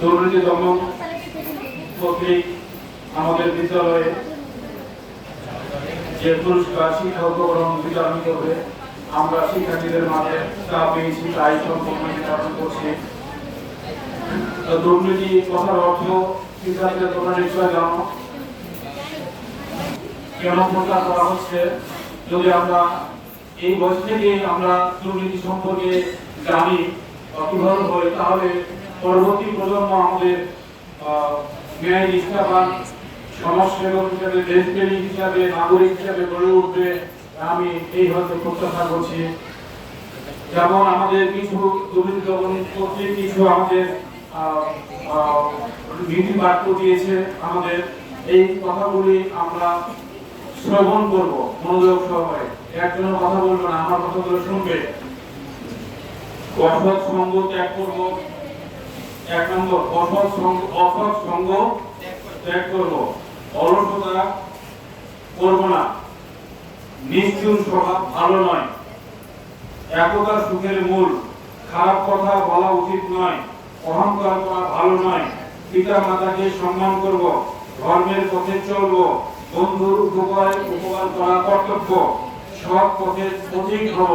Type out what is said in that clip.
দুর্নীতি দমন কর্তৃক আমাদের বিদ্যালয়ে যে পুরস্কার শিক্ষা উপকরণ বিতরণ করবে, আমরা শিক্ষার্থীদের মাঝে তা পেয়েছি, তাই সম্পূর্ণ বিতরণ করছি। দুর্নীতি কথার অর্থ শিক্ষার্থীরা তোমরা নিশ্চয় জানো কেন প্রচার করা হচ্ছে। যদি আমরা এই বয়স থেকে আমরা দুর্নীতি সম্পর্কে জানি কিভাবে হয়, তাহলে পরবর্তী প্রজন্ম আমাদের ন্যায় নিষ্ঠাবান সমাজসেবক হিসাবে, দেশপ্রেমী হিসাবে, নাগরিক হিসাবে গড়ে উঠবে, আমি এই হয়তো প্রত্যাশা করছি। যেমন আমাদের কিছু দুর্নীতি দমন কর্তৃক কিছু আমাদের নীতি বাক্য দিয়েছে, আমাদের এই কথাগুলি আমরা শ্রবণ করব মনোযোগ সহকারে। একজন কথা বলবো না, আমার কথাগুলো শুনবে। অসৎ সঙ্গ ত্যাগ করব। 1 নম্বর, অসৎ সঙ্গ ত্যাগ করব। অলসতা করব না। নিষ্ঠুর স্বভাব ভালো নয়। একতা সুখের মূল। খারাপ কথা বলা উচিত নয়। অহংকার করা ভালো নয়। পিতা মাতাকে সম্মান করব। ধর্মের পথে চলব। বন্ধুর উপকার করা কর্তব্য। সৎ পথে পথিক হব।